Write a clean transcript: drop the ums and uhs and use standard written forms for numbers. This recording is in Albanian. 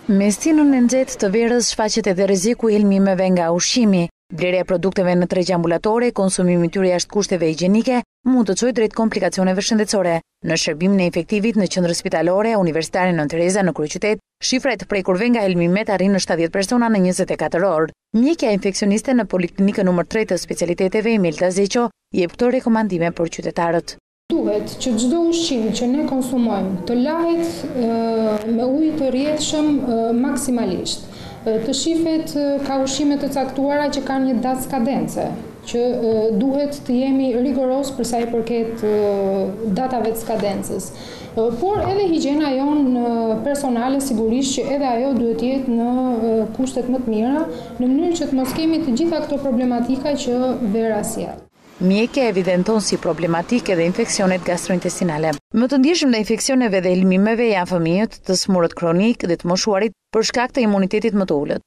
Me stinën e nxehtë të verës shfaqet edhe rreziku i helmimeve nga ushqimi. Blerja e produkteve në tregje ambulatore, konsumimi i tyre jashtë kushteve higjienike mund të çojë drejt komplikacioneve shëndetësore. Në shërbimin e infektivit në qendrën spitalore universitare Nën Tereza në kryeqytet, shifra e të prekurve nga helmimet arrin në 70 persona në 24 orë. Mjekja infeksioniste në poliklinikën numër 3 të specialiteteve Imelda Zeqo jep këto rekomandime për qytetarët. Duhet që çdo ushqim që ne konsumojmë të lahet me ujë të rrjedhshëm maksimalisht. Të shifet ka ushqime të caktuara që kanë një datë skadence, që duhet të jemi rigoroz për sa i përket datave të skadencës. Por edhe higjiena jonë personale sigurisht që edhe ajo duhet jetë në kushtet më të mira, në mënyrë që të mos kemi të gjitha këto problematika që vera sjell. Mjekja evidenton si problematik edhe infeksionet gastrointestinale. Më të ndjeshëm ndaj infeksioneve dhe helmimeve janë fëmijët, të smurët kronik dhe të moshuarit për shkak të imunitetit më të ulët.